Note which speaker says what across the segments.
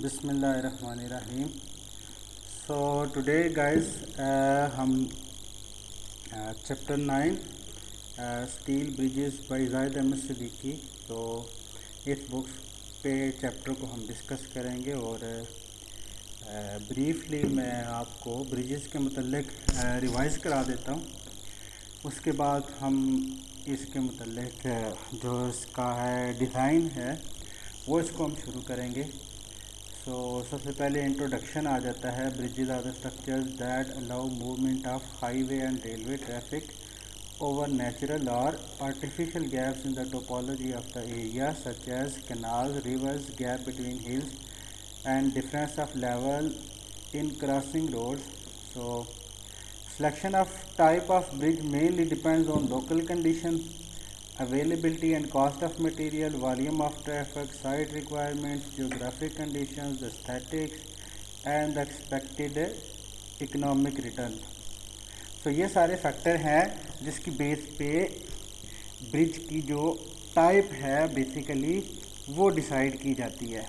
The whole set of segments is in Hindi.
Speaker 1: बिस्मिल्लाहिर्रहमानिर्रहीम। सो टुडे गाइस हम chapter 9 steel bridges by Zahid Ahmed Siddiqui, तो इस बुक्स पे चैप्टर को हम डिस्कस करेंगे और ब्रीफली मैं आपको ब्रिजेस के मतलब रिवाइज़ करा देता हूँ। उसके बाद हम इसके मतलब जो इसका है डिज़ाइन है वो इसको हम शुरू करेंगे। सबसे पहले इंट्रोडक्शन आ जाता है। Bridges are the structures that allow movement of highway and railway traffic over natural or artificial gaps in the topology of the area such as canals, rivers, gap between hills and difference of level in crossing roads. So selection of type of bridge mainly depends on local conditions, availability and cost of material, volume of traffic, site requirements, geographic conditions, aesthetics and the expected economic return। तो ये सारे फैक्टर हैं जिसकी बेस पे ब्रिज की जो टाइप है बेसिकली वो डिसाइड की जाती है।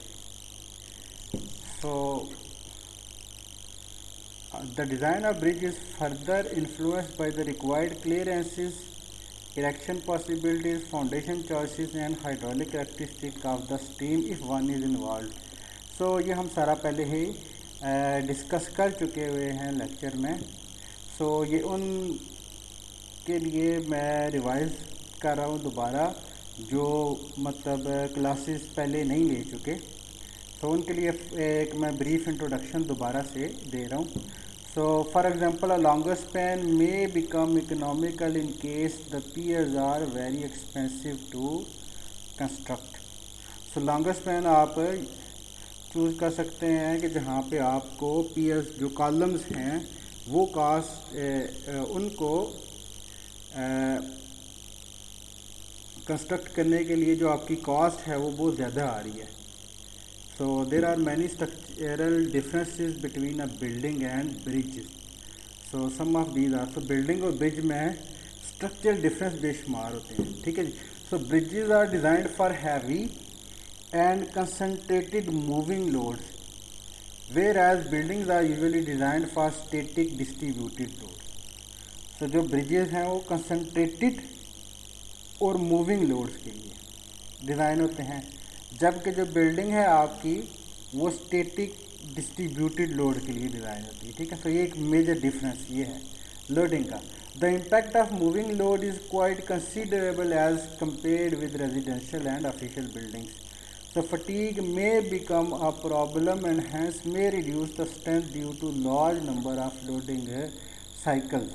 Speaker 1: The design of bridge is further influenced by the required clearances, erection possibilities, foundation choices and hydraulic characteristics of the stream if one is involved। ये हम सारा पहले ही डिस्कस कर चुके हुए हैं लेक्चर में। ये उन के लिए मैं रिवाइज कर रहा हूँ दोबारा, जो मतलब क्लासेस पहले नहीं ले चुके। उनके लिए एक मैं ब्रीफ इंट्रोडक्शन दोबारा से दे रहा हूँ। For example, a longer span may become economical in case the piers are very expensive to construct। longer span आप चूज़ कर सकते हैं कि जहाँ पे आपको piers जो कॉलम्स हैं वो उनको कंस्ट्रक्ट करने के लिए जो आपकी कॉस्ट है वो बहुत ज़्यादा आ रही है। There are many structural differences between a building and bridge। Some of these are building और bridge में structural difference बेशुमार होते हैं, ठीक है जी। Bridges are designed for heavy and concentrated moving loads, whereas buildings are usually designed for static distributed loads। जो bridges हैं वो concentrated और moving loads के लिए डिज़ाइन होते हैं, जबकि जो बिल्डिंग है आपकी वो स्टैटिक डिस्ट्रीब्यूटेड लोड के लिए डिज़ाइन होती है, ठीक है। ये एक मेजर डिफरेंस ये है लोडिंग का। The impact of moving load is quite considerable as compared with residential and official buildings. Fatigue may become a problem and hence may reduce the strength due to large number of loading cycles.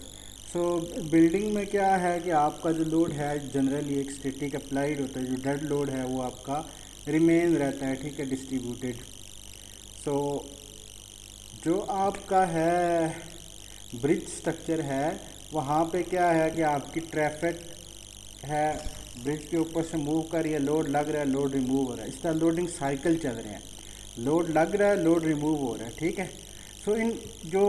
Speaker 1: Building में क्या है कि आपका जो लोड है जनरली एक स्टैटिक अप्लाइड होता है, जो डेड लोड है वो आपका रिमेन रहता है, ठीक है, डिस्ट्रीब्यूटेड। जो आपका है ब्रिज स्ट्रक्चर है वहाँ पे क्या है कि आपकी ट्रैफिक है ब्रिज के ऊपर से मूव कर रही है, लोड लग रहा है, लोड रिमूव हो रहा है, इस तरह लोडिंग साइकिल चल रहे हैं, लोड लग रहा है, लोड रिमूव हो रहा है, ठीक है। इन जो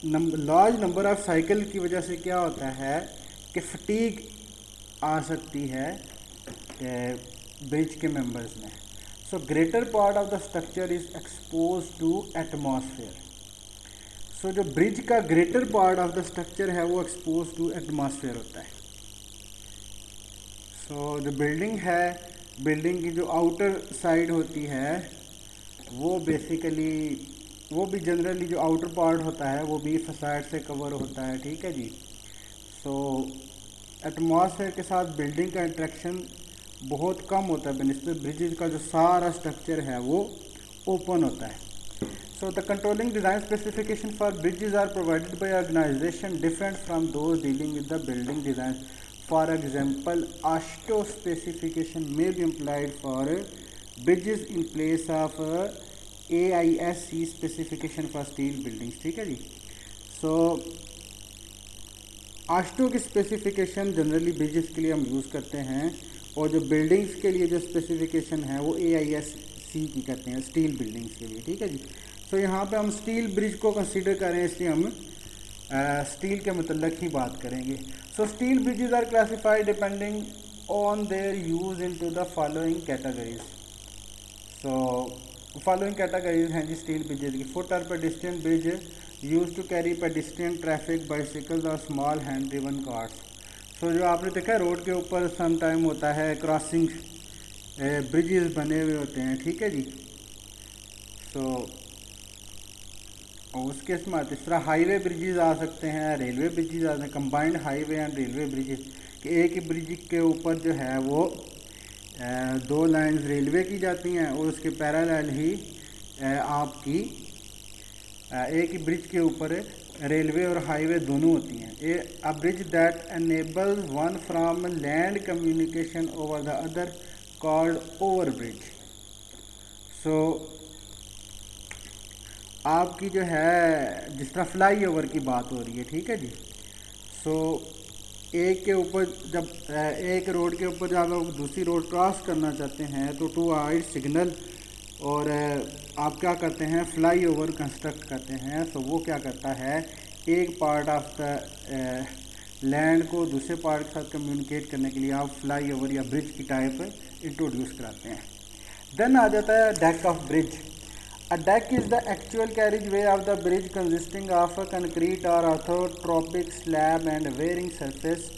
Speaker 1: लार्ज नंबर ऑफ साइकिल की वजह से क्या होता है कि फटीग आ सकती है ब्रिज के मेंबर्स में। Greater part of the structure is expose to atmosphere. जो ब्रिज का greater part of the structure है वो एक्सपोज टू एटमॉस्फेयर होता है। जो बिल्डिंग है, बिल्डिंग की जो आउटर साइड होती है वो बेसिकली वो भी जनरली जो आउटर पार्ट होता है वो भी फसाड से कवर होता है, ठीक है जी। एटमॉस्फेयर के साथ बिल्डिंग का इंट्रैक्शन बहुत कम होता है बनिस्बत ब्रिजेज का जो सारा स्ट्रक्चर है वो ओपन होता है। The controlling design specification for bridges are provided by organisation different from those dealing with the building design. For example, AASHTO specification may be applied for bridges in place of AISC specification for steel buildings, ठीक है जी। AASHTO की स्पेसिफिकेशन जनरली ब्रिजेस के लिए हम यूज़ करते हैं, और जो बिल्डिंग्स के लिए जो स्पेसिफिकेशन है वो AISC की करते हैं स्टील बिल्डिंग्स के लिए, ठीक है जी। यहाँ पे हम स्टील ब्रिज को कंसीडर करें, इसलिए हम स्टील के मतलब ही बात करेंगे। Steel bridges are classified depending on their use into the following categories. Following categories हैं जी स्टील ब्रिजेज की। फुट और pedestrian bridge use to carry pedestrian traffic, bicycles और small hand driven cars. So जो आपने देखा है रोड के ऊपर सम टाइम होता है क्रॉसिंग ब्रिजेस बने हुए होते हैं, ठीक है जी। सो उसके इसमें इस तरह हाईवे ब्रिजेस आ सकते हैं, रेलवे ब्रिजेस आ सकते हैं, combined highway and railway bridges कि एक ही ब्रिज के ऊपर जो है वो दो लाइंस रेलवे की जाती हैं और उसके पैरेलल ही आपकी एक ही ब्रिज के ऊपर रेलवे और हाईवे दोनों होती हैं। A bridge that enables one from land communication over the other called over bridge. So आपकी जो है जिस तरह फ्लाई ओवर की बात हो रही है, ठीक है जी। सो एक के ऊपर जब एक रोड के ऊपर जब आप दूसरी रोड क्रॉस करना चाहते हैं तो टू आइड सिग्नल और आप क्या करते हैं फ्लाई ओवर कंस्ट्रक्ट करते हैं। तो वो क्या करता है एक पार्ट ऑफ द लैंड को दूसरे पार्ट के साथ कम्युनिकेट करने के लिए आप फ्लाई ओवर या ब्रिज की टाइप इंट्रोड्यूस कराते हैं। देन आ जाता है deck of bridge. A deck is the actual carriageway of the bridge consisting of a concrete or orthotropic slab and varying surface.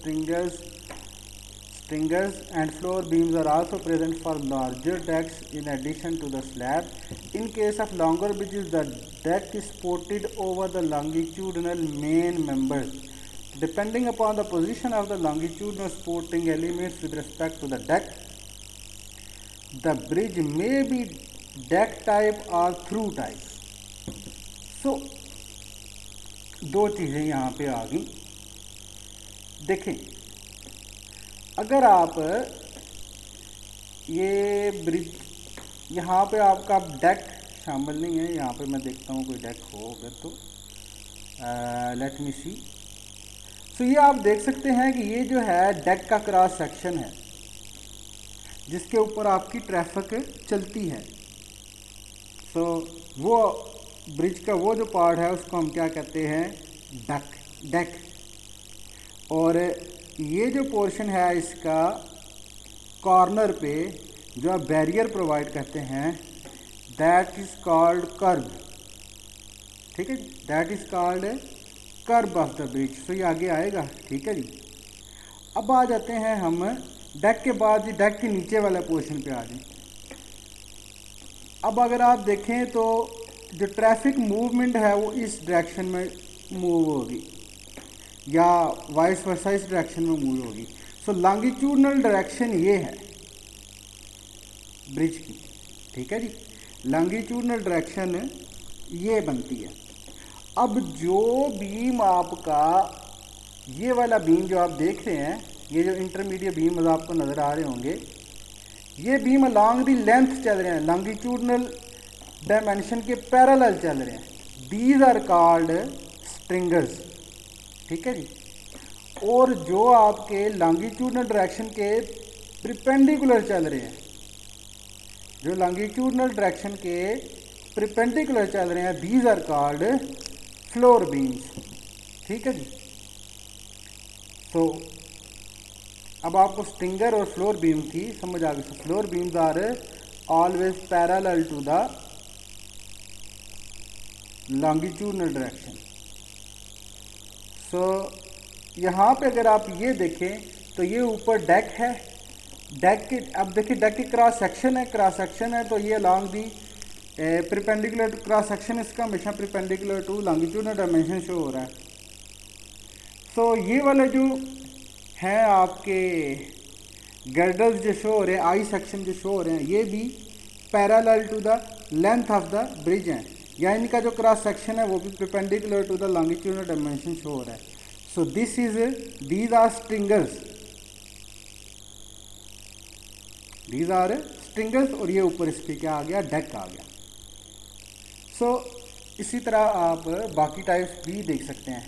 Speaker 1: Stringers and floor beams are also present for larger decks in addition to the slab. In case of longer bridges, the deck is supported over the longitudinal main members. Depending upon the position of the longitudinal supporting elements with respect to the deck, the bridge may be deck type और थ्रू टाइप। सो दो चीज़ें यहाँ पे आ गई। देखें अगर आप ये ब्रिज यहाँ पे आपका डेक शामिल नहीं है, यहाँ पे मैं देखता हूँ कोई डेक हो अगर तो लेट मी सी। सो ये आप देख सकते हैं कि ये जो है डेक का क्रॉस सेक्शन है जिसके ऊपर आपकी ट्रैफिक चलती है। तो वो ब्रिज का वो जो पार्ट है उसको हम क्या कहते हैं डेक। और ये जो पोर्शन है इसका कॉर्नर पे जो आप बैरियर प्रोवाइड करते हैं दैट इज़ कॉल्ड कर्ब, ठीक है, that is called curb of the bridge. तो ये आगे आएगा, ठीक है जी। अब आ जाते हैं हम डेक के बाद जी डेक के नीचे वाला पोर्शन पे आ जाए। अब अगर आप देखें तो जो ट्रैफिक मूवमेंट है वो इस डायरेक्शन में मूव होगी या वाइस वर्सा इस डायरेक्शन में मूव होगी। सो लॉन्गिट्यूडनल डायरेक्शन ये है ब्रिज की, ठीक है जी। लॉन्गिट्यूडनल डायरेक्शन ये बनती है। अब जो बीम आपका ये वाला बीम जो आप देख रहे हैं, ये जो इंटरमीडिएट बीम आपको नज़र आ रहे होंगे, ये बीम अलॉन्ग दी लेंथ चल रहे हैं, लॉन्गिट्यूडनल डायमेंशन के पैरेलल चल रहे हैं। दीज आर कॉल्ड स्ट्रिंगर्स, ठीक है जी। और जो आपके लॉन्गिट्यूडनल डायरेक्शन के परपेंडिकुलर चल रहे हैं, जो लॉन्गिट्यूडनल डायरेक्शन के परपेंडिकुलर चल रहे हैं, these are called floor beams, ठीक है जी। तो अब आपको स्ट्रिंगर और फ्लोर बीम की समझ आ गई। तो floor beams are always parallel to the longitudinal direction. So यहाँ पे अगर आप ये देखें तो ये ऊपर डेक है, डेक के अब देखिए डेक की क्रॉस सेक्शन है, क्रॉस सेक्शन है तो ये along the perpendicular cross section इसका हमेशा perpendicular to longitudinal dimension show हो रहा है। सो ये वाले जो हैं आपके गर्डल्स जो शो हो रहे हैं, आई सेक्शन जो शो हो रहे हैं, ये भी parallel to the length of the bridge हैं, या इनका जो क्रॉस सेक्शन है वो भी perpendicular to the longitudinal dimension show हो रहा है। सो दीज आर स्ट्रिंगर्स और ये ऊपर इसके क्या आ गया, डेक आ गया। सो इसी तरह आप बाकी टाइप्स भी देख सकते हैं।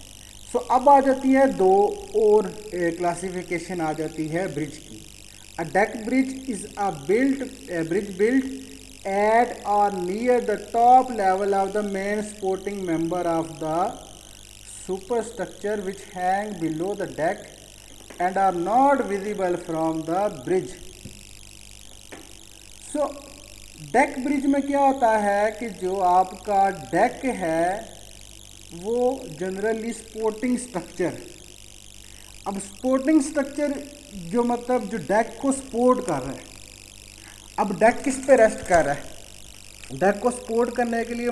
Speaker 1: सो अब आ जाती है दो और क्लासिफिकेशन आ जाती है ब्रिज की। A deck bridge is a bridge built at or near the top level of the main supporting member of the superstructure which hang below the deck and are not visible from the bridge. So deck bridge में क्या होता है कि जो आपका डेक है वो जनरली सपोर्टिंग स्ट्रक्चर, अब सपोर्टिंग स्ट्रक्चर जो मतलब जो डेक को सपोर्ट कर रहा है, अब डेक किस पे रेस्ट कर रहा है, डेक को सपोर्ट करने के लिए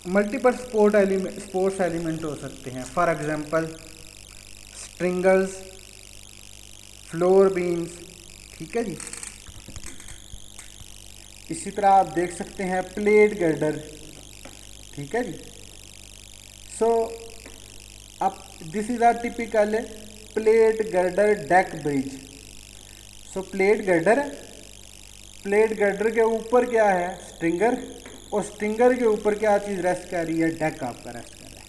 Speaker 1: मल्टीपल स्पोर्ट्स एलिमेंट हो सकते हैं। For example stringers, floor beams, ठीक है जी। इसी तरह आप देख सकते हैं प्लेट गर्डर, ठीक है जी। सो अब this is our typical plate girder deck bridge. So plate girder के ऊपर क्या है, स्ट्रिंगर, और स्ट्रिंगर के ऊपर क्या चीज़ रेस्ट कर रही है, डेक आपका रेस्ट कर रहा है।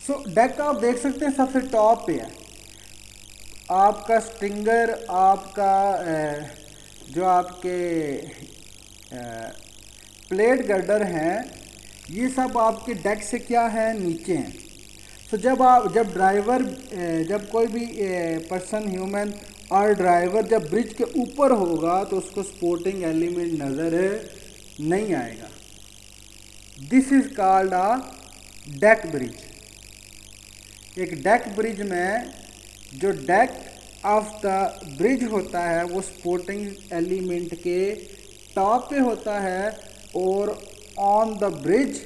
Speaker 1: सो डेक आप देख सकते हैं सबसे टॉप पे है आपका स्ट्रिंगर, आपका जो आपके प्लेट गर्डर हैं, ये सब आपके डेक से क्या है, नीचे हैं। तो जब ड्राइवर, जब कोई भी पर्सन, ह्यूमन और ड्राइवर जब ब्रिज के ऊपर होगा तो उसको सपोर्टिंग एलिमेंट नज़र नहीं आएगा। This is called a deck bridge. एक डेक ब्रिज में जो डेक ऑफ द ब्रिज होता है वो सपोर्टिंग एलिमेंट के टॉप पे होता है, और ऑन द ब्रिज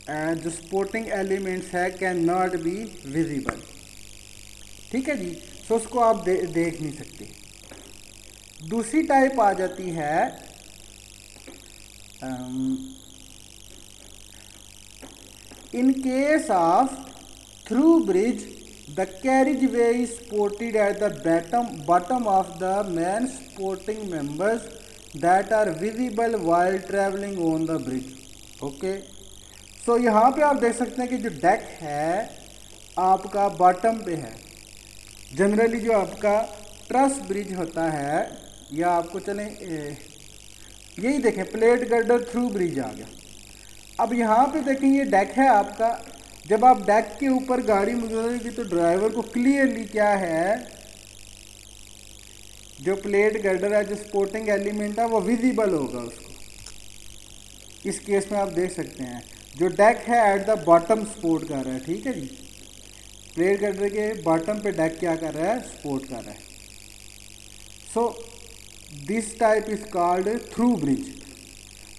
Speaker 1: जो सपोर्टिंग एलिमेंट्स है कैन नॉट बी विजिबल, ठीक है जी। तो उसको आप देख नहीं सकते। दूसरी टाइप आ जाती है in case of through bridge the carriageway is supported at the bottom of the main supporting members that are visible while travelling on the bridge. Okay, so यहाँ पे आप देख सकते हैं कि जो डेक है आपका बॉटम पे है। जनरली जो आपका ट्रस ब्रिज होता है, या आपको चलें यही देखें प्लेट गर्डर थ्रू ब्रिज आ गया। अब यहाँ पे देखें ये डेक है आपका, जब आप डेक के ऊपर गाड़ी गुजरेगी तो ड्राइवर को क्लियरली क्या है, जो प्लेट गर्डर है, जो सपोर्टिंग एलिमेंट है वो विजिबल होगा उसको। इस केस में आप देख सकते हैं जो डेक है एट द बॉटम सपोर्ट कर रहा है, ठीक है जी। प्लेट गर्डर के बॉटम पे डेक क्या कर रहा है, सपोर्ट कर रहा है। So this type is called through bridge.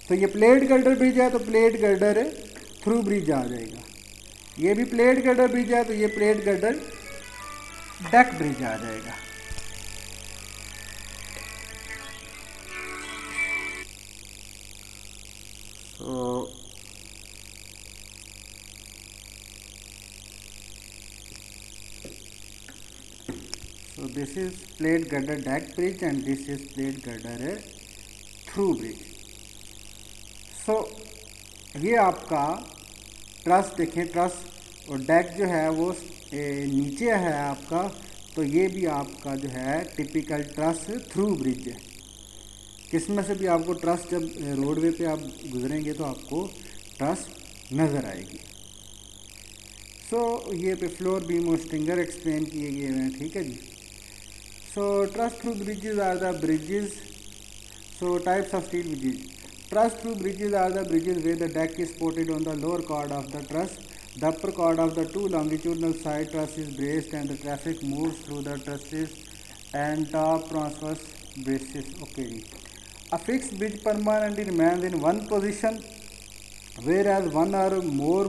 Speaker 1: तो ये प्लेट गर्डर ब्रिज है तो प्लेट गर्डर थ्रू ब्रिज आ जाएगा। ये भी प्लेट गर्डर ब्रिज है तो ये प्लेट गर्डर डेक ब्रिज आ जाएगा। So this is plate girder deck bridge and this is plate girder through bridge. So ये आपका ट्रस देखें, ट्रस और डेक जो है वो नीचे है आपका, तो ये भी आपका जो है टिपिकल ट्रस थ्रू ब्रिज है। किसमें से भी आपको ट्रस, जब रोडवे पे आप गुजरेंगे तो आपको ट्रस नज़र आएगी। सो ये पे फ्लोर बीम और स्ट्रिंगर एक्सप्लेन किए गए हैं, ठीक है जी। So truss through bridges are the bridges. So types of steel bridges. Truss through bridges are the bridges where the deck is supported on the lower chord of the truss. The upper chord of the two longitudinal side truss is braced and the traffic moves through the trusses and top transverse braces. Okay. A fixed bridge permanently remains in one position, whereas one or more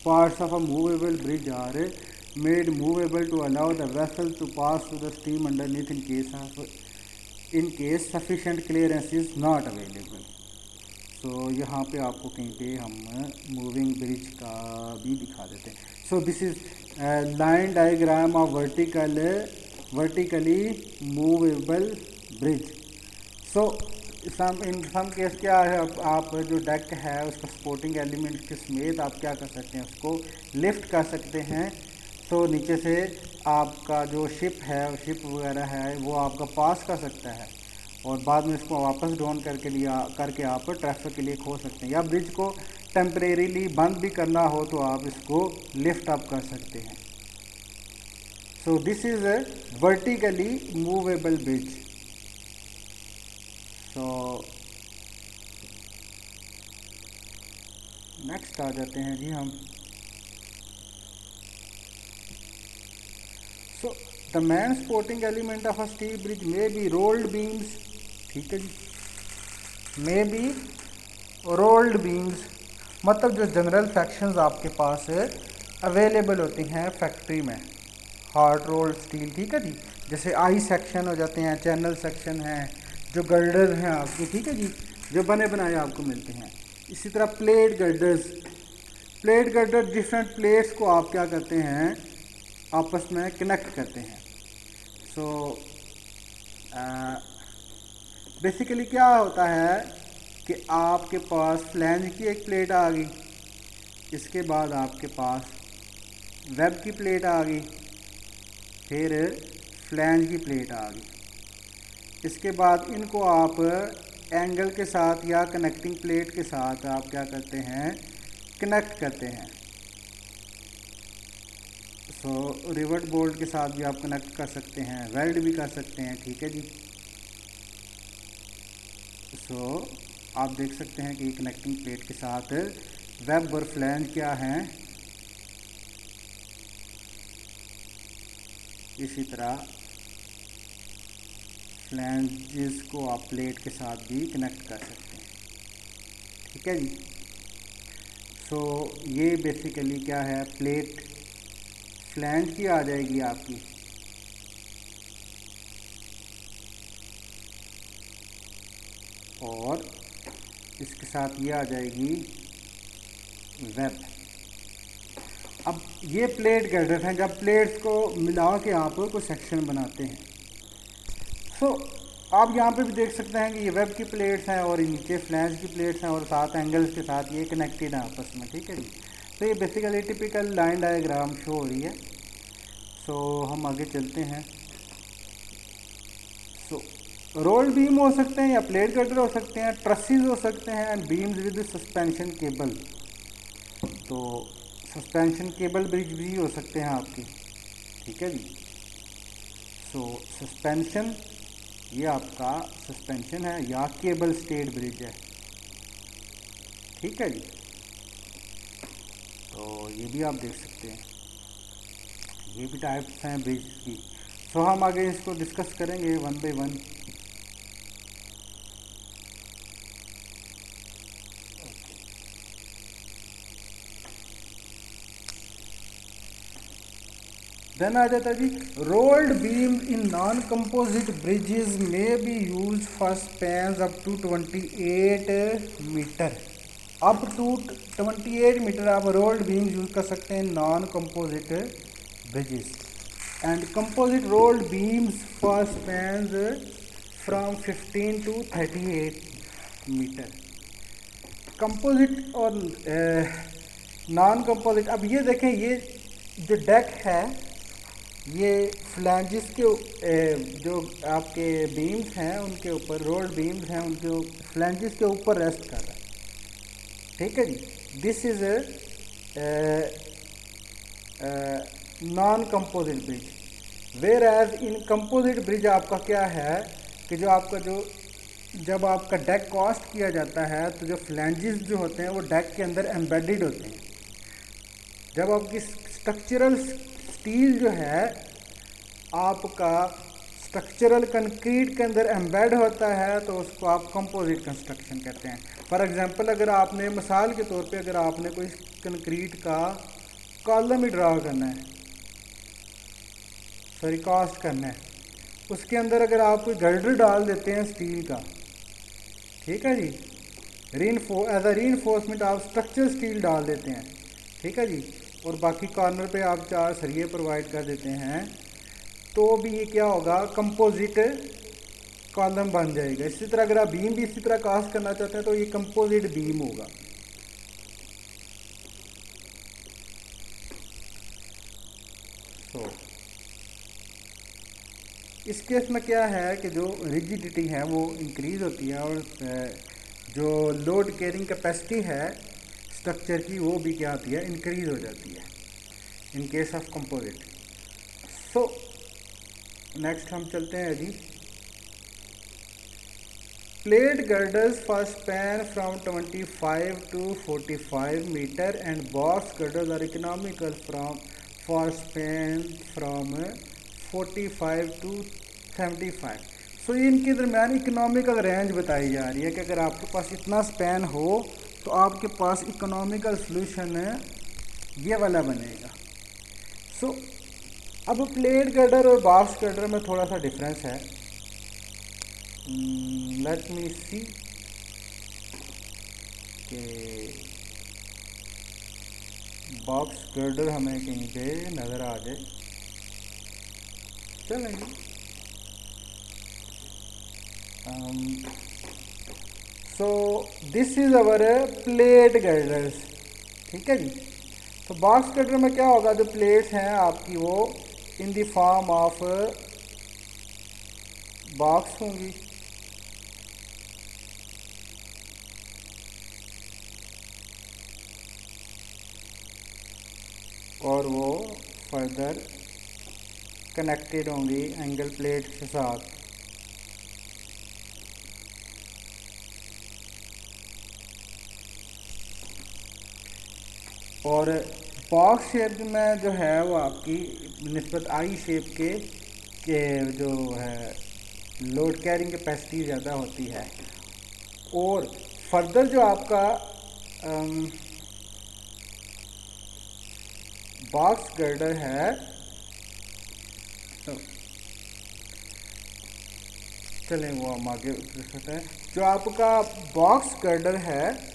Speaker 1: parts of a movable bridge are made movable to allow the vessel to pass through the stream underneath in case sufficient clearance is not available. So यहाँ पे आपको कहीं पे हम मूविंग ब्रिज का भी दिखा देते हैं। So this is line diagram of vertically movable bridge. So in some case क्या है, आप जो डेक है उसका सपोर्टिंग एलिमेंट के समेत आप क्या कर सकते हैं, उसको लिफ्ट कर सकते हैं। तो नीचे से आपका जो शिप है, शिप वगैरह है, वो आपका पास कर सकता है और बाद में इसको वापस डाउन करके आप ट्रैफिक के लिए खो सकते हैं। या ब्रिज को टेम्परेरीली बंद भी करना हो तो आप इसको लिफ्ट अप कर सकते हैं। So this is a vertically movable bridge. So next आ जाते हैं जी हम. So the main supporting element of a steel bridge may be rolled beams. ठीक है जी, मे बी रोल्ड बीम्स मतलब जो जनरल सेक्शंस आपके पास अवेलेबल होती हैं फैक्ट्री में, हार्ड रोल्ड स्टील. ठीक है जी, जैसे आई सेक्शन हो जाते हैं, चैनल सेक्शन हैं, जो गर्डर हैं आपके. ठीक है जी, जो बने बनाए आपको मिलते हैं. इसी तरह plate girders, plate girder different plates को आप क्या करते हैं, आपस में कनेक्ट करते हैं. सो बेसिकली क्या होता है कि आपके पास फ्लैंज की एक प्लेट आ गई, इसके बाद आपके पास वेब की प्लेट आ गई, फिर फ्लैंज की प्लेट आ गई. इसके बाद इनको आप एंगल के साथ या कनेक्टिंग प्लेट के साथ आप क्या करते हैं, कनेक्ट करते हैं. सो रिवर्ट बोल्ट के साथ भी आप कनेक्ट कर सकते हैं, वेल्ड भी कर सकते हैं. ठीक है जी. सो आप देख सकते हैं कि कनेक्टिंग प्लेट के साथ वेब और फ्लैंज क्या हैं, इसी तरह फ्लैंजेस को आप प्लेट के साथ भी कनेक्ट कर सकते हैं. ठीक है जी. सो ये बेसिकली क्या है, प्लेट फ्लैंज की आ जाएगी आपकी, और इसके साथ ये आ जाएगी वेब. अब ये प्लेट गर्डर हैं, जब प्लेट्स को मिला के आप कोई सेक्शन बनाते हैं. सो आप यहाँ पे भी देख सकते हैं कि ये वेब की प्लेट्स हैं और नीचे फ्लैंज की प्लेट्स हैं और साथ एंगल्स के साथ ये कनेक्टेड हैं आपस में. ठीक है जी. तो ये basically typical line diagram show हो रही है. सो हम आगे चलते हैं. सो रोल्ड बीम हो सकते हैं या प्लेट गर्डर हो सकते हैं, ट्रसेस हो सकते हैं, and beams with suspension cable. तो सस्पेंशन केबल ब्रिज भी हो सकते हैं आपकी. ठीक है जी. सो सस्पेंशन, ये आपका सस्पेंशन है या केबल स्टेड ब्रिज है. ठीक है जी. तो ये भी आप देख सकते हैं, ये भी टाइप्स हैं ब्रिज की. सो हम आगे इसको डिस्कस करेंगे वन बाय वन. देन आ जाता है जी, rolled beam in non composite bridges में be use for spans up to 28 metre. Up to 28 metre आप रोल्ड बीम यूज कर सकते हैं non composite bridges. And composite rolled beams for spans from 15 to 38 metre. Composite और नॉन कंपोजिट. अब ये देखें, ये जो डेक है ये फ्लैंजेस के जो आपके बीम्स हैं उनके ऊपर, रोल्ड बीम्स हैं उनके फ्लैंजेस के ऊपर रेस्ट कर रहा है. ठीक है जी. This is non composite bridge. Whereas in composite bridge आपका क्या है कि जो आपका जब आपका डेक कास्ट किया जाता है तो जो फ्लैंजेस जो होते हैं वो डेक के अंदर एम्बेडेड होते हैं. जब आपकी स्ट्रक्चरल स्टील जो है आपका स्ट्रक्चरल कंक्रीट के अंदर एम्बेड होता है तो उसको आप कंपोजिट कंस्ट्रक्शन कहते हैं. फॉर एग्जांपल, अगर आपने मिसाल के तौर पे अगर आपने कोई कंक्रीट का कॉलम ही ड्रा करना है, सॉरी कास्ट करना है, उसके अंदर अगर आप कोई गर्डर डाल देते हैं स्टील का, ठीक है जी, एज अ रीइंफोर्समेंट आप स्ट्रक्चर स्टील डाल देते हैं. ठीक है जी. और बाकी कॉर्नर पे आप 4 सरिये प्रोवाइड कर देते हैं, तो भी ये क्या होगा, कंपोजिट कॉलम बन जाएगा. इसी तरह अगर आप बीम भी इसी तरह कास्ट करना चाहते हैं तो ये कंपोजिट बीम होगा. तो इस केस में क्या है कि जो रिजिडिटी है वो इंक्रीज होती है और जो लोड कैरिंग कैपेसिटी है स्ट्रक्चर की वो भी क्या होती है, इंक्रीज हो जाती है in case of composite. So next हम चलते हैं जी। Plate girders for span from 25 to 45 meter and box girders are economical for span from 45 to 75। सो इनके दरमियान इकोनॉमिकल रेंज बताई जा रही है कि अगर आपके पास इतना स्पैन हो तो आपके पास इकोनॉमिकल सॉल्यूशन ये वाला बनेगा। सो अब plate girder or box girder में थोड़ा सा डिफरेंस है। लेट मी सी कि बॉक्स गर्डर हमें कहीं पे नज़र आ जाए, चलेंगे। So this is our plate girders, ठीक है जी। तो बॉक्स गर्डर में क्या होगा, जो प्लेट्स हैं आपकी वो in the form of box होंगी, और वो फर्दर कनेक्टेड होंगी एंगल प्लेट के साथ। और बॉक्स शेप में जो है वो आपकी निस्बत आई शेप के जो है लोड कैरिंग कैपेसिटी ज़्यादा होती है। और फर्दर जो आपका बॉक्स गर्डर है, तो चलें वो हम आगे देख सकते हैं। जो आपका बॉक्स गर्डर है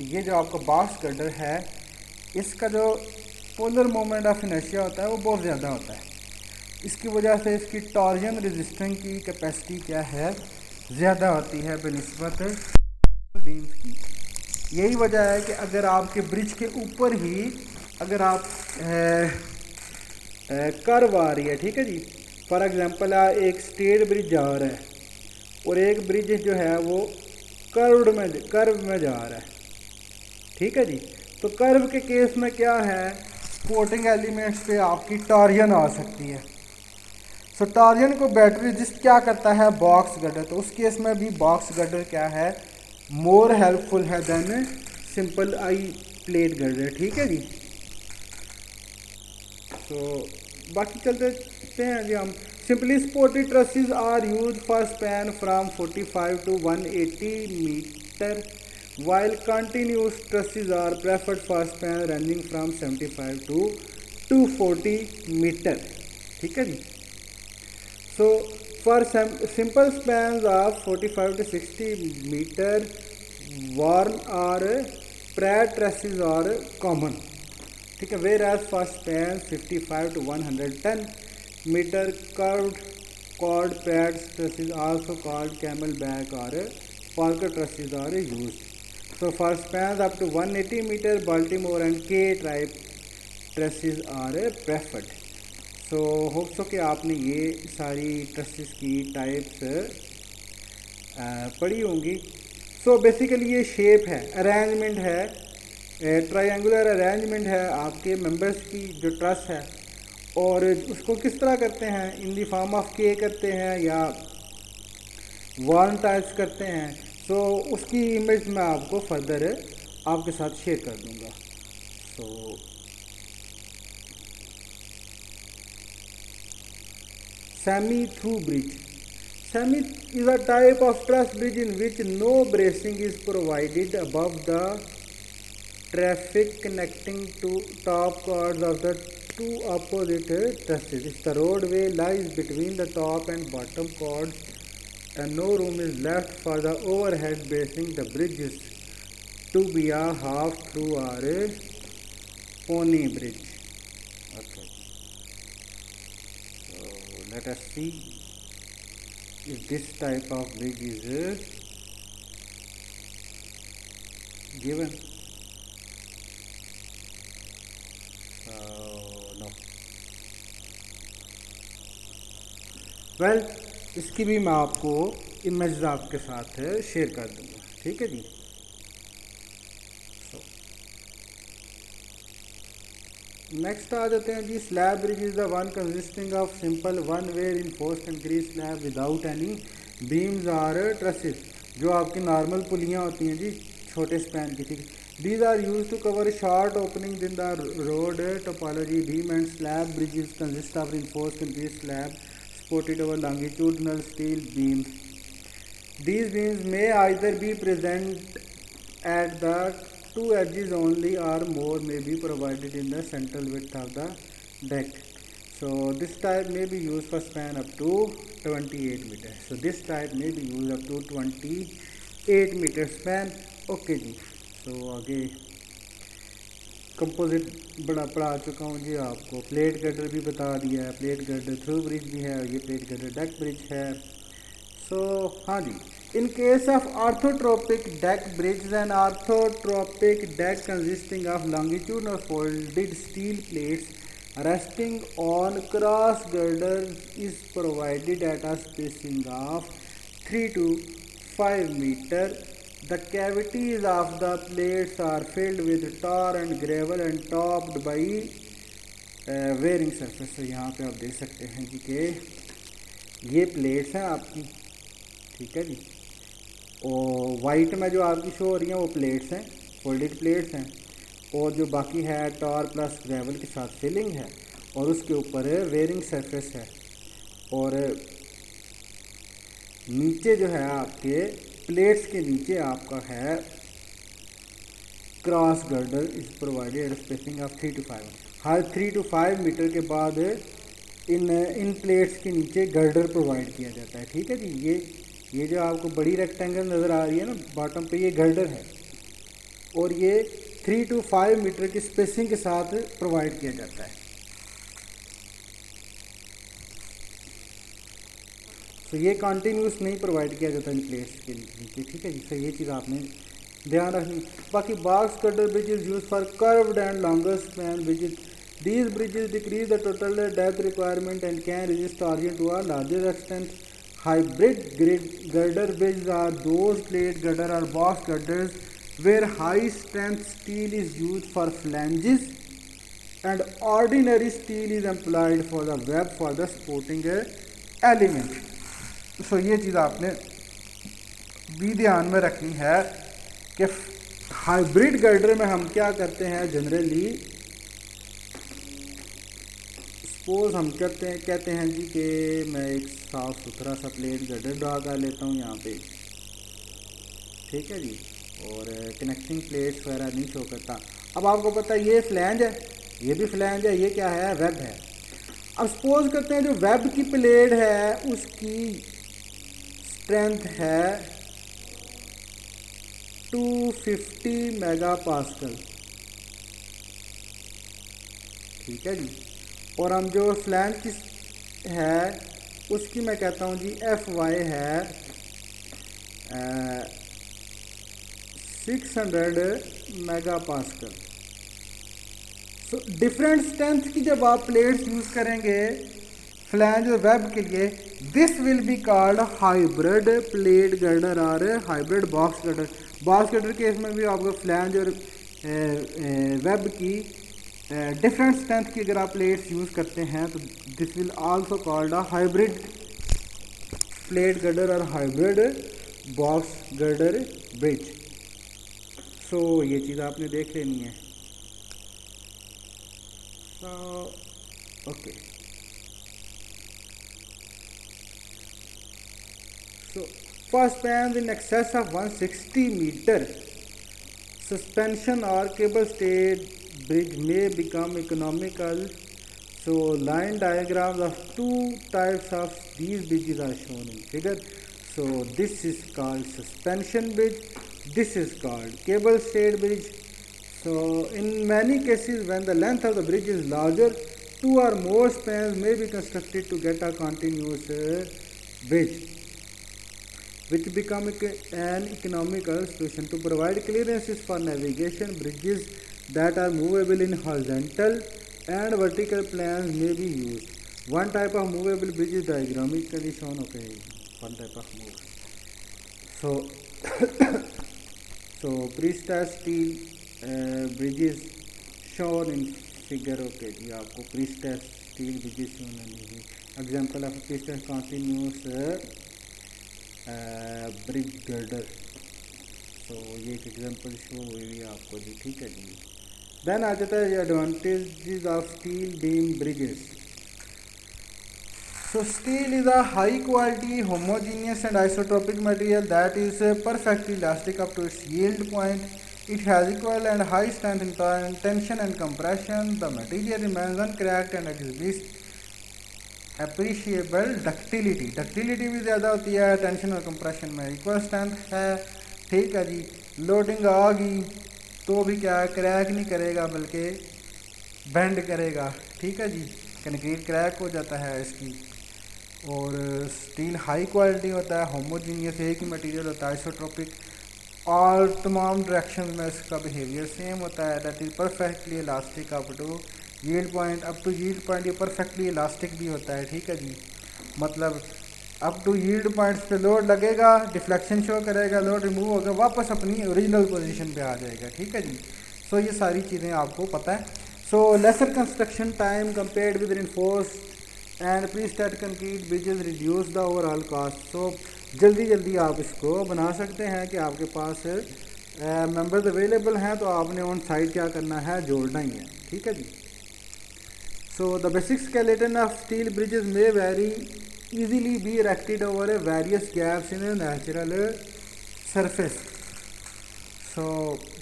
Speaker 1: ये जो आपका बॉक्स गर्डर है, इसका जो पोलर मोमेंट ऑफ इनर्शिया होता है वो बहुत ज़्यादा होता है। इसकी वजह से इसकी टॉर्जन रेजिस्टेंस की कैपेसिटी क्या है, ज़्यादा होती है बनिस्बत बीम्स की। यही वजह है कि अगर आपके ब्रिज के ऊपर ही अगर आप कर्व आ रही है, ठीक है जी, फॉर एग्जांपल एक स्ट्रेट ब्रिज जा रहा है और एक ब्रिज जो है वो कर्व में जा रहा है, ठीक है जी। तो कर्व के केस में क्या है, सपोर्टिंग एलिमेंट्स पे आपकी टॉर्जन आ सकती है। सो टॉर्जन को बेटर रेजिस्ट क्या करता है, बॉक्स गर्डर। तो उस केस में भी बॉक्स गर्डर क्या है, मोर हेल्पफुल है than simple I plate girder, ठीक है जी। तो बाकी चलते हैं जी हम। Simply supported trusses are use for span from 45 to 180 metre, while continuous trusses are preferred for span running from 75 to 240 meter, ठीक है जी। So for simple spans of 45 to 60 meter, worn or Pratt trusses are common, ठीक है। whereas for spans 55 to 110 meter, curved cord Pratt trusses, also called camelback or Parker trusses, are used. So for spans up to 180 meter, Baltimore and K-type trusses are preferred. So hope so कि आपने ये सारी ट्रसेस की टाइप्स पढ़ी होंगी। सो बेसिकली ये शेप है, अरेंजमेंट है, ट्रायंगुलर अरेंजमेंट है आपके मेंबर्स की जो ट्रस है, और उसको किस तरह करते हैं, इन दी फॉर्म ऑफ के करते हैं या वॉर्न टाइप्स करते हैं। तो उसकी इमेज मैं आपको फर्दर आपके साथ शेयर कर दूंगा। So semi through bridge, semi is a type of truss bridge in which no bracing is provided above the traffic connecting two top chords of the two opposite trusses. If the roadway lies between the top and bottom cords and no room is left for the overhead bracing, the bridge is to be a half through or a pony bridge. Okay. So let us see if this type of bridge is given. No. Well इसकी भी मैं आपको इमेज आपके साथ शेयर कर दूंगा, ठीक है जी। नेक्स्ट आ जाते हैं जी, slab bridge is the one consisting of simple one way reinforced increase slab without any beams or trusses. जो आपकी नॉर्मल पुलियाँ होती हैं जी छोटे स्पैन की, ठीक। These are use to cover short opening in the road topology. Beam and slab bridges consist of enforced increase slab supported over longitudinal steel beams. These beams may either be present at the two edges only or more may be provided in the central width of the deck. So this type may be used for span up to 28 meters. So this type may be used up to 28 meter span. Okay ji, so आगे कंपोजिट बड़ा पढ़ा चुका हूँ जी आपको। प्लेट गर्डर भी बता दिया है, प्लेट गर्डर थ्रू ब्रिज भी है और ये प्लेट गर्डर डेक ब्रिज है। सो हाँ जी, in case of orthotropic deck bridge and orthotropic deck consisting of longitude or folded steel plates resting on cross girder is provided at a spacing of 3 to 5 meter. The cavities of the plates are filled with tar and gravel and topped by wearing surface। तो यहाँ पे आप देख सकते हैं जी कि ये प्लेट्स हैं आपकी, ठीक है जी। और वाइट में जो आपकी शो हो रही हैं वो प्लेट्स हैं, फोल्डेड प्लेट्स हैं, और जो बाकी है टार प्लस ग्रेवल के साथ फिलिंग है और उसके ऊपर वेयरिंग सरफेस है। और नीचे जो है आपके प्लेट्स के नीचे आपका है cross girder is provided spacing of 3 to 5। हर 3 to 5 मीटर के बाद इन प्लेट्स के नीचे गर्डर प्रोवाइड किया जाता है, ठीक है जी। ये जो आपको बड़ी रेक्टेंगल नज़र आ रही है ना बॉटम पे, ये गर्डर है और ये 3 to 5 मीटर की स्पेसिंग के साथ प्रोवाइड किया जाता है। तो ये कंटिन्यूस नहीं प्रोवाइड किया जाता इन प्लेट्स के नीचे, ठीक है जी। तो ये चीज़ आपने ध्यान रखनी। बाकी box girder bridges use for curved and longer span bridges. These bridges decrease the total depth requirement and can resist torsion to a larger extent. Hybrid girder bridges are those plate girder or box girders where high strength steel is use for flanges and ordinary steel is employed for the web for the supporting element. So ये चीज़ आपने भी ध्यान में रखनी है कि हाइब्रिड गर्डर में हम क्या करते हैं जनरली, सपोज हम कहते हैं जी कि मैं एक साफ़ सुथरा सा प्लेट गर्डर ड्रा कर लेता हूँ यहाँ पे, ठीक है जी, और कनेक्टिंग प्लेट्स वगैरह नहीं शो करता। अब आपको पता है ये फ्लैंज है, ये भी फ्लैंज है, ये क्या है, वेब है। अब सपोज करते हैं जो वेब की प्लेट है उसकी स्ट्रेंथ है 250 मेगापास्कल, ठीक है जी। और हम जो फ्लैंज की है उसकी मैं कहता हूँ जी FY है 600 मेगापास्कल। सो डिफरेंट स्ट्रेंथ की जब आप प्लेट्स यूज़ करेंगे फ्लैंज और वेब के लिए, this will be called hybrid plate girder or hybrid box girder. Box girder case में भी आपको फ्लैंज और वेब की डिफरेंट स्ट्रेंथ की अगर आप प्लेट्स यूज़ करते हैं तो this will also called a hybrid plate girder or hybrid box girder bridge. सो ये चीज़ आपने देख लेनी है। Okay, so for spans in excess of 160 meter, suspension or cable stayed bridge may become economical. So line diagrams of two types of these bridges are shown in figure. So this is called suspension bridge, this is called cable stayed bridge. So in many cases when the length of the bridge is larger, 2 or more spans may be constructed to get a continuous bridge, which become an economical solution. To provide clearances for navigation, bridges that are movable in horizontal and vertical planes may be used. One type of movable bridge is diagrammatically shown. Okay, one type of move. So pre-stressed steel bridges shown in figure, okay जी, आपको pre-stressed steel bridges shown है। Example of pre-stressed continuous bridge girder, तो ये एक एग्जांपल शो हुई है आपको जी, ठीक है जी। देन आ जाता है advantages of steel beam bridges. So steel is a high quality, homogeneous and isotropic material that is perfectly elastic up to its yield point. It has equal and high strength in tension and compression. The material remains uncracked and exhibits appreciable ductility. Ductility भी ज़्यादा होती है टेंशन और कंप्रेशन में। इक्वल स्ट्रेंथ है, ठीक है जी। लोडिंग आ गई तो भी क्या है, क्रैक नहीं करेगा बल्कि बेंड करेगा, ठीक है जी। कंक्रीट क्रैक हो जाता है इसकी। और स्टील हाई क्वालिटी होता है, होमोजीनियस एक ही मटेरियल होता है, आइसोट्रोपिक, और तमाम डायरेक्शन में इसका बिहेवियर सेम होता है। That is perfectly elastic up to yield point. Up to yield point ये परफेक्टली इलास्टिक भी होता है, ठीक है जी। मतलब अप टू यील्ड पॉइंट्स पे लोड लगेगा, डिफ्लेक्शन शो करेगा, लोड रिमूव होगा, वापस अपनी ओरिजिनल पोजीशन पे आ जाएगा, ठीक है जी। सो ये सारी चीज़ें आपको पता है। So lesser construction time compared with reinforced and prestressed concrete bridges reduce the overall cost. So जल्दी जल्दी आप इसको बना सकते हैं कि आपके पास मेंबर्स अवेलेबल हैं, तो आपने ऑन साइड क्या करना है, जोड़ना ही है, ठीक है जी। So the basic skeleton of steel bridges may very easily be erected over a various gaps in a natural surface। सो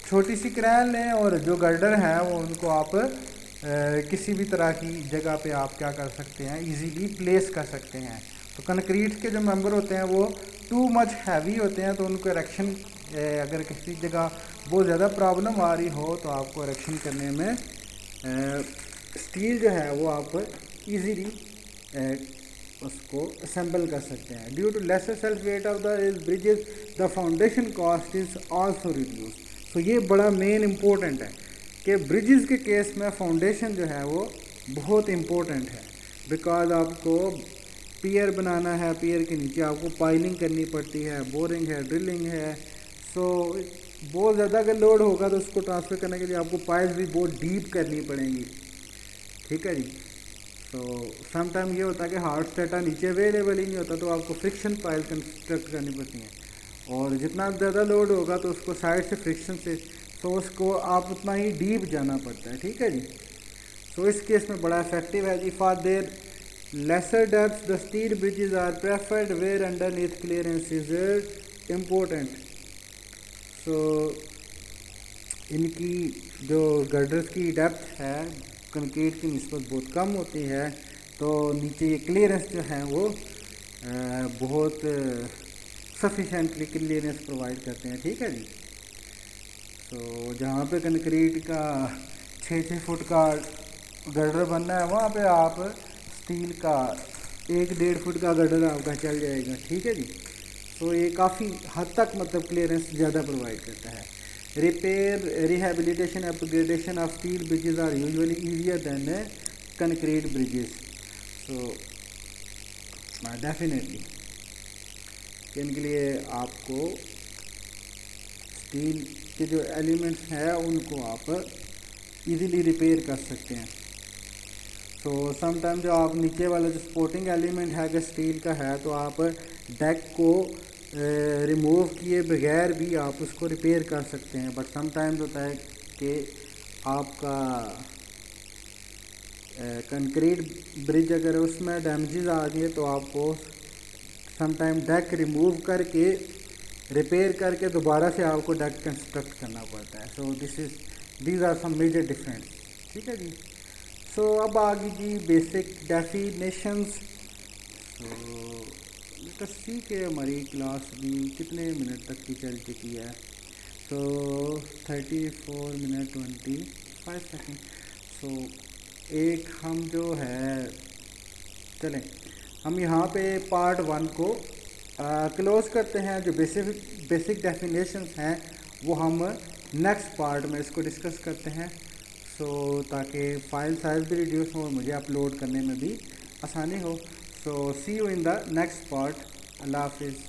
Speaker 1: छोटी सी क्रैन लें और जो गर्डर हैं वो उनको आप किसी भी तरह की जगह पे आप क्या कर सकते हैं, इजीली प्लेस कर सकते हैं। तो कंक्रीट के जो मेंबर होते हैं वो टू मच हैवी होते हैं, तो उनको इरेक्शन अगर किसी जगह बहुत ज़्यादा प्रॉब्लम आ रही हो तो आपको इरेक्शन करने में स्टील जो है वो आप इजीली उसको असेंबल कर सकते हैं। Due to lesser self weight of the bridges the foundation cost is also reduce. तो ये बड़ा मेन इम्पोर्टेंट है कि ब्रिजेस के केस में फाउंडेशन जो है वो बहुत इम्पोर्टेंट है, बिकॉज आपको पियर बनाना है, पियर के नीचे आपको पाइलिंग करनी पड़ती है, बोरिंग है, ड्रिलिंग है। सो बहुत ज़्यादा अगर लोड होगा तो उसको ट्रांसफ़र करने के लिए आपको पाइल्स भी बहुत डीप करनी पड़ेंगी, ठीक है जी। तो समटाइम ये होता है कि हार्ड स्टेटा नीचे अवेलेबल ही नहीं होता, तो आपको फ्रिक्शन पाइल कंस्ट्रक्ट करनी पड़ती हैं, और जितना ज़्यादा लोड होगा तो उसको साइड से फ्रिक्शन से, तो उसको आप उतना ही डीप जाना पड़ता है, ठीक है जी। तो इस केस में बड़ा इफेक्टिव है जी। For their lesser depth the steel bridges are preferred where underneath clearance is important. So इनकी जो गर्डर्स की डेप्थ है कंक्रीट की निस्बत बहुत कम होती है, तो नीचे ये क्लियरेंस जो है वो बहुत सफिशेंटली क्लियरेंस प्रोवाइड करते हैं, ठीक है जी। तो जहाँ पे कंक्रीट का 6-6 फुट का गर्डर बनना है वहाँ पे आप स्टील का 1-1.5 फुट का गर्डर आपका चल जाएगा, ठीक है जी। तो ये काफ़ी हद तक मतलब क्लियरेंस ज़्यादा प्रोवाइड करता है। Repair, rehabilitation, upgradation of steel bridges are usually easier than concrete bridges. So definitely इनके लिए आपको स्टील के जो एलिमेंट्स हैं उनको आप इजीली रिपेयर कर सकते हैं। तो समटाइम जो आप नीचे वाला जो सपोर्टिंग एलिमेंट है अगर स्टील का है, तो आप डेक को रिमूव किए बगैर भी आप उसको रिपेयर कर सकते हैं। बट समटाइम्स होता है कि आपका कंक्रीट ब्रिज अगर उसमें डैमेजेस आ गए तो आपको समटाइम डेक रिमूव करके रिपेयर करके दोबारा से आपको डेक कंस्ट्रक्ट करना पड़ता है। So these are some major difference, ठीक है जी। सो अब आ गई जी बेसिक डेफिनेशंस। तो सी के हमारी क्लास भी कितने मिनट तक की चल चुकी है, तो 34 मिनट 25 सेकेंड। सो एक हम जो है चलें हम यहाँ पे पार्ट 1 को क्लोज़ करते हैं। जो बेसिक डेफिनेशंस हैं वो हम नेक्स्ट पार्ट में इसको डिस्कस करते हैं, सो ताकि फाइल साइज भी रिड्यूस हो और मुझे अपलोड करने में भी आसानी हो। So see you in the next part. Allah Hafiz.